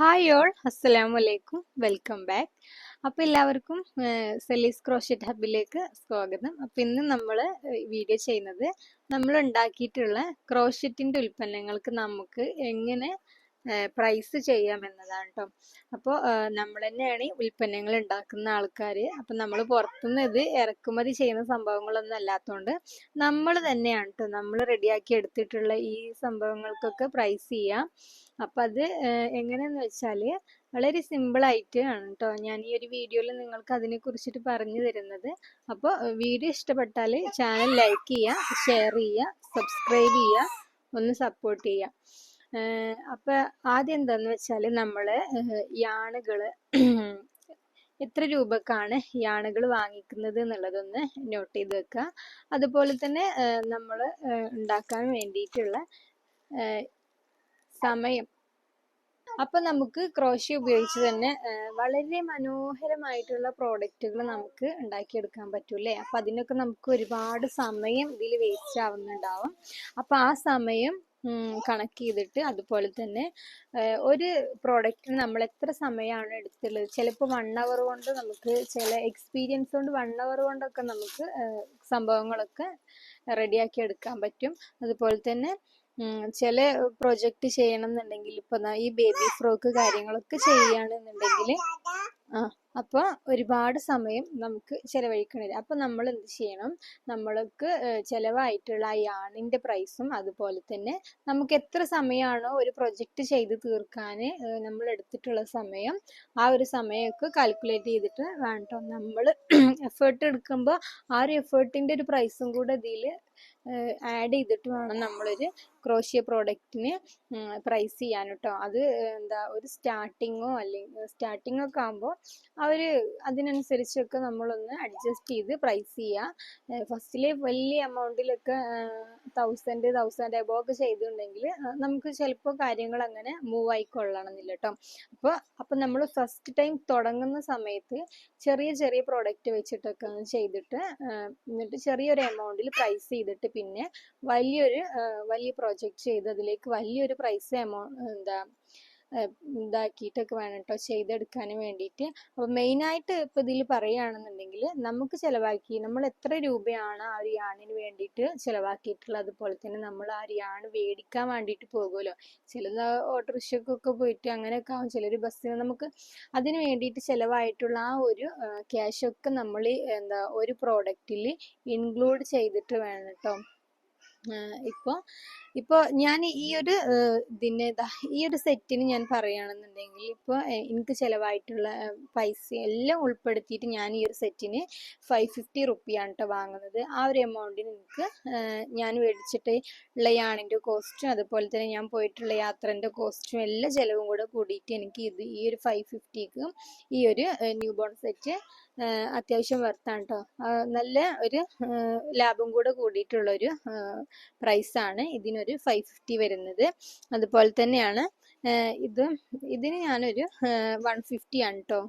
Hi all, അസ്സലാമു അലൈക്കും, welcome back. അപ്പോൾ എല്ലാവർക്കും സെലീസ് ക്രോഷറ്റ് ഹബിലേക്ക് സ്വാഗതം. അപ്പോൾ ഇന്ന് നമ്മൾ വീഡിയോ ചെയ്യുന്നത് നമ്മൾ ഉണ്ടാക്കിയിട്ടുള്ള ക്രോഷറ്റിൻ്റെ ഉൽപ്പന്നങ്ങൾക്ക് നമുക്ക് എങ്ങനെ പ്രൈസ് ചെയ്യാം എന്നതാണ് കേട്ടോ. അപ്പോൾ നമ്മൾ തന്നെയാണ് ഈ ഉൽപ്പന്നങ്ങൾ ഉണ്ടാക്കുന്ന ആൾക്കാർ. അപ്പം നമ്മൾ പുറത്തുനിന്ന് ഇത് ഇറക്കുമതി ചെയ്യുന്ന സംഭവങ്ങളൊന്നും അല്ലാത്തതുകൊണ്ട് നമ്മൾ തന്നെയാണ് കേട്ടോ നമ്മൾ റെഡിയാക്കി എടുത്തിട്ടുള്ള ഈ സംഭവങ്ങൾക്കൊക്കെ പ്രൈസ് ചെയ്യാം. അപ്പം അത് എങ്ങനെയെന്ന് വെച്ചാൽ വളരെ സിമ്പിളായിട്ട് ആണ് കേട്ടോ ഞാൻ ഈ ഒരു വീഡിയോയിൽ നിങ്ങൾക്ക് അതിനെ കുറിച്ചിട്ട് പറഞ്ഞു തരുന്നത്. അപ്പോൾ വീഡിയോ ഇഷ്ടപ്പെട്ടാൽ ചാനൽ ലൈക്ക് ചെയ്യുക, ഷെയർ ചെയ്യുക, സബ്സ്ക്രൈബ് ചെയ്യുക, ഒന്ന് സപ്പോർട്ട് ചെയ്യുക. അപ്പം ആദ്യം എന്താന്ന് വെച്ചാൽ നമ്മൾ യാണുകൾ എത്ര രൂപക്കാണ് യാണുകൾ വാങ്ങിക്കുന്നത് എന്നുള്ളതൊന്ന് നോട്ട് ചെയ്ത് വെക്കുക. അതുപോലെ തന്നെ നമ്മൾ ഉണ്ടാക്കാൻ വേണ്ടിയിട്ടുള്ള സമയം. അപ്പൊ നമുക്ക് ക്രോഷ്യ ഉപയോഗിച്ച് തന്നെ വളരെ മനോഹരമായിട്ടുള്ള പ്രോഡക്റ്റുകൾ നമുക്ക് ഉണ്ടാക്കിയെടുക്കാൻ പറ്റൂല്ലേ. അപ്പൊ അതിനൊക്കെ നമുക്ക് ഒരുപാട് സമയം ഇതിൽ വേസ്റ്റ് ആവുന്നുണ്ടാവും. അപ്പൊ ആ സമയം കണക്ക് ചെയ്തിട്ട് അതുപോലെ തന്നെ ഒരു പ്രോഡക്റ്റിന് നമ്മൾ എത്ര സമയമാണ് എടുത്തുള്ളത്. ചിലപ്പോൾ 1 hour കൊണ്ട് നമുക്ക്, ചില എക്സ്പീരിയൻസ് കൊണ്ട് 1 hour കൊണ്ടൊക്കെ നമുക്ക് സംഭവങ്ങളൊക്കെ റെഡിയാക്കി എടുക്കാൻ പറ്റും. അതുപോലെ തന്നെ ചില പ്രൊജക്റ്റ് ചെയ്യണം എന്നുണ്ടെങ്കിൽ ഇപ്പൊ ഈ ബേബി ഫ്രോക്ക് കാര്യങ്ങളൊക്കെ ചെയ്യുകയാണെന്നുണ്ടെങ്കിൽ അപ്പോൾ ഒരുപാട് സമയം നമുക്ക് ചിലവഴിക്കേണ്ടി വരും. അപ്പോൾ നമ്മൾ എന്ത് ചെയ്യണം, നമ്മൾക്ക് ചിലവായിട്ടുള്ള ആ യാണിൻ്റെ പ്രൈസും അതുപോലെ തന്നെ നമുക്ക് എത്ര സമയമാണോ ഒരു പ്രൊജക്റ്റ് ചെയ്ത് തീർക്കാൻ നമ്മൾ എടുത്തിട്ടുള്ള സമയം, ആ ഒരു സമയമൊക്കെ കാൽക്കുലേറ്റ് ചെയ്തിട്ട് വേണം നമ്മൾ എഫേർട്ട് എടുക്കുമ്പോൾ ആ ഒരു എഫേർട്ടിൻ്റെ ഒരു പ്രൈസും കൂടെ ഇതിൽ ആഡ് ചെയ്തിട്ട് വേണം നമ്മളൊരു ക്രോഷ്യ പ്രോഡക്റ്റിന് പ്രൈസ് ചെയ്യാൻ കേട്ടോ. അത് ഒരു സ്റ്റാർട്ടിങ്ങോ അല്ലെങ്കിൽ സ്റ്റാർട്ടിങ് ഒക്കെ ആകുമ്പോൾ അതിനനുസരിച്ചൊക്കെ നമ്മളൊന്ന് അഡ്ജസ്റ്റ് ചെയ്ത് പ്രൈസ് ചെയ്യുക. ഫസ്റ്റിൽ വലിയ എമൗണ്ടിലൊക്കെ 1000 എബോ ഒക്കെ ചെയ്തിട്ടുണ്ടെങ്കിൽ നമുക്ക് ചിലപ്പോൾ കാര്യങ്ങൾ അങ്ങനെ മൂവ് ആയിക്കൊള്ളണമെന്നില്ല കേട്ടോ. അപ്പോൾ നമ്മൾ ഫസ്റ്റ് ടൈം തുടങ്ങുന്ന സമയത്ത് ചെറിയ ചെറിയ പ്രോഡക്റ്റ് വെച്ചിട്ടൊക്കെ ചെയ്തിട്ട് എന്നിട്ട് ചെറിയൊരു എമൗണ്ടിൽ പ്രൈസ് ചെയ്തിട്ട് പിന്നെ വലിയ പ്രോജക്റ്റ് ചെയ്ത് അതിലേക്ക് വലിയൊരു പ്രൈസ് ഇതാക്കിയിട്ടൊക്കെ വേണം കേട്ടോ ചെയ്തെടുക്കാൻ വേണ്ടിയിട്ട്. അപ്പോൾ മെയിനായിട്ട് ഇപ്പോൾ ഇതിൽ പറയുകയാണെന്നുണ്ടെങ്കിൽ നമുക്ക് നമ്മൾ എത്ര രൂപയാണ് ആ ഒരു യാണിന് വേണ്ടിയിട്ട് ചിലവാക്കിയിട്ടുള്ളത്. അതുപോലെ തന്നെ നമ്മൾ ആ ഒരു യാൺ മേടിക്കാൻ വേണ്ടിയിട്ട് പോകുമല്ലോ, ചില ഓട്ടോറിക്ഷക്കൊക്കെ പോയിട്ട് അങ്ങനെയൊക്കെ ആവും, ചിലർ ബസ്സിന്. നമുക്ക് അതിന് വേണ്ടിയിട്ട് ചിലവായിട്ടുള്ള ആ ഒരു ക്യാഷൊക്കെ നമ്മൾ ഒരു പ്രോഡക്റ്റിൽ ഇൻക്ലൂഡ് ചെയ്തിട്ട് വേണം കേട്ടോ. ഇപ്പോൾ ഞാൻ ഈ ഒരു സെറ്റിന് ഞാൻ പറയുകയാണെന്നുണ്ടെങ്കിൽ ഇപ്പോൾ എനിക്ക് ചിലവായിട്ടുള്ള പൈസ എല്ലാം ഉൾപ്പെടുത്തിയിട്ട് ഞാൻ ഈ ഒരു സെറ്റിന് 550 റുപ്പിയാണ് കേട്ടോ വാങ്ങുന്നത്. ആ ഒരു എമൗണ്ടിന് എനിക്ക് ഞാൻ മേടിച്ചിട്ട് ഉള്ള യാണിൻ്റെ കോസ്റ്റും അതുപോലെ തന്നെ ഞാൻ പോയിട്ടുള്ള യാത്രേൻ്റെ കോസ്റ്റും എല്ലാ ചിലവും കൂടെ കൂടിയിട്ട് എനിക്ക് ഈ ഒരു 550ക്ക് ഈ ഒരു ന്യൂ ബോൺ സെറ്റ് അത്യാവശ്യം വർത്താണ് കേട്ടോ. നല്ല ഒരു ലാഭം കൂടെ കൂടിയിട്ടുള്ളൊരു പ്രൈസാണ് ഇതിനൊരു 550 വരുന്നത്. അതുപോലെ തന്നെയാണ് ഇതിന് ഞാനൊരു 150 ആണ് കേട്ടോ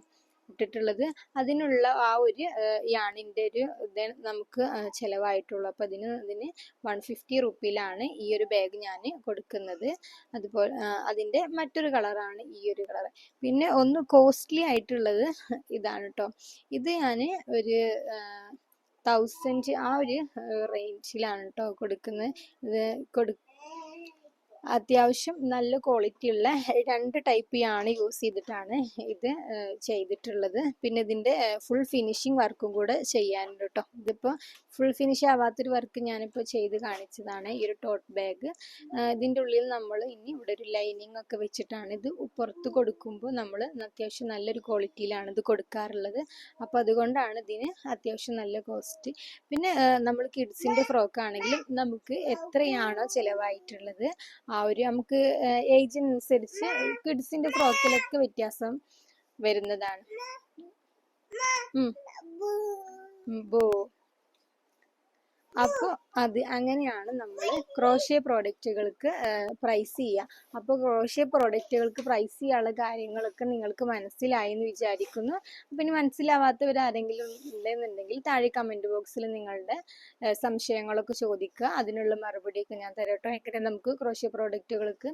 ഇട്ടിട്ടുള്ളത്. അതിനുള്ള ആ ഒരു യാണിൻ്റെ ഒരു നമുക്ക് ചിലവായിട്ടുള്ളൂ. അപ്പോൾ അതിന് 150 റുപ്പിയിലാണ് ഈ ഒരു ബാഗ് ഞാൻ കൊടുക്കുന്നത്. അതുപോലെ അതിൻ്റെ മറ്റൊരു കളറാണ് ഈ ഒരു കളർ. പിന്നെ ഒന്ന് കോസ്റ്റ്ലി ആയിട്ടുള്ളത് ഇതാണ് കേട്ടോ. ഇത് ഞാൻ ഒരു 1000 ആ ഒരു റേഞ്ചിലാണ് കേട്ടോ കൊടുക്കുന്നത്. അത്യാവശ്യം നല്ല ക്വാളിറ്റി ഉള്ള 2 ടൈപ്പ് യാണ് യൂസ് ചെയ്തിട്ടാണ് ഇത് ചെയ്തിട്ടുള്ളത്. പിന്നെ ഇതിൻ്റെ ഫുൾ ഫിനിഷിങ് വർക്കും കൂടെ ചെയ്യാനുണ്ട് കേട്ടോ. ഇതിപ്പോൾ ഫുൾ ഫിനിഷ് ആവാത്തൊരു വർക്ക് ഞാനിപ്പോൾ ചെയ്ത് കാണിച്ചതാണ് ഈ ഒരു ടോട്ട് ബാഗ്. ഇതിൻ്റെ ഉള്ളിൽ നമ്മൾ ഇനി ഇവിടെ ഒരു ലൈനിങ് ഒക്കെ വെച്ചിട്ടാണ് ഇത് പുറത്ത് കൊടുക്കുമ്പോൾ നമ്മൾ അത്യാവശ്യം നല്ലൊരു ക്വാളിറ്റിയിലാണ് ഇത് കൊടുക്കാറുള്ളത്. അപ്പോൾ അതുകൊണ്ടാണ് ഇതിന് അത്യാവശ്യം നല്ല കോസ്റ്റ്. പിന്നെ നമ്മൾ കിഡ്സിൻ്റെ ഫ്രോക്ക് ആണെങ്കിലും നമുക്ക് എത്രയാണോ ചിലവായിട്ടുള്ളത് ആ ഒരു നമുക്ക് ഏജിനനുസരിച്ച് കിഡ്സിൻ്റെ ഫ്രോക്കിലൊക്കെ വ്യത്യാസം വരുന്നതാണ്. അപ്പോൾ അങ്ങനെയാണ് നമ്മൾ ക്രോഷ്യ പ്രോഡക്റ്റുകൾക്ക് പ്രൈസ് ചെയ്യുക. അപ്പോൾ ക്രോഷ്യ പ്രോഡക്റ്റുകൾക്ക് പ്രൈസ് ചെയ്യാനുള്ള കാര്യങ്ങളൊക്കെ നിങ്ങൾക്ക് മനസ്സിലായി എന്ന് വിചാരിക്കുന്നു. അപ്പോൾ ഇനി മനസ്സിലാവാത്തവരാരെങ്കിലും ഉണ്ടെന്നുണ്ടെങ്കിൽ താഴെ കമൻറ്റ് ബോക്സിൽ നിങ്ങളുടെ സംശയങ്ങളൊക്കെ ചോദിക്കുക, അതിനുള്ള മറുപടിയൊക്കെ ഞാൻ തരാം കേട്ടോ. എങ്ങനെ നമുക്ക് ക്രോഷ്യ പ്രോഡക്റ്റുകൾക്ക്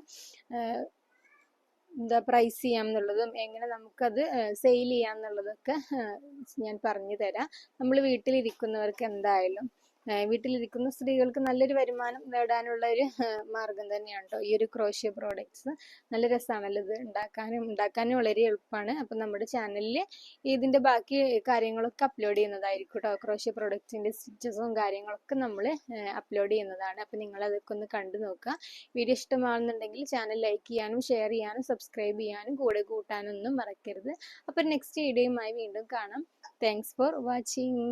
എന്താ പ്രൈസ് ചെയ്യാം എന്നുള്ളതും എങ്ങനെ നമുക്കത് സെയിൽ ചെയ്യാം എന്നുള്ളതൊക്കെ ഞാൻ പറഞ്ഞു തരാം. നമ്മൾ വീട്ടിലിരിക്കുന്നവർക്ക് എന്തായാലും വീട്ടിലിരിക്കുന്ന സ്ത്രീകൾക്ക് നല്ലൊരു വരുമാനം നേടാനുള്ള ഒരു മാർഗം തന്നെയാണ് കേട്ടോ ഈ ഒരു ക്രോഷ്യ പ്രോഡക്ട്സ്. നല്ല രസമാണല്ലോ ഇത് ഉണ്ടാക്കാനും വളരെ എളുപ്പമാണ്. അപ്പം നമ്മുടെ ചാനലിൽ ഇതിൻ്റെ ബാക്കി കാര്യങ്ങളൊക്കെ അപ്ലോഡ് ചെയ്യുന്നതായിരിക്കും കേട്ടോ. ക്രോഷ്യ പ്രോഡക്ട്സിൻ്റെ സ്റ്റിച്ചസും കാര്യങ്ങളൊക്കെ നമ്മൾ അപ്ലോഡ് ചെയ്യുന്നതാണ്. അപ്പം നിങ്ങൾ അതൊക്കെ ഒന്ന് കണ്ടു നോക്കുക. വീഡിയോ ഇഷ്ടമാണെന്നുണ്ടെങ്കിൽ ചാനൽ ലൈക്ക് ചെയ്യാനും ഷെയർ ചെയ്യാനും സബ്സ്ക്രൈബ് ചെയ്യാനും കൂടെ കൂട്ടാനൊന്നും മറക്കരുത്. അപ്പം നെക്സ്റ്റ് വീഡിയോയുമായി വീണ്ടും കാണാം. Thanks for watching.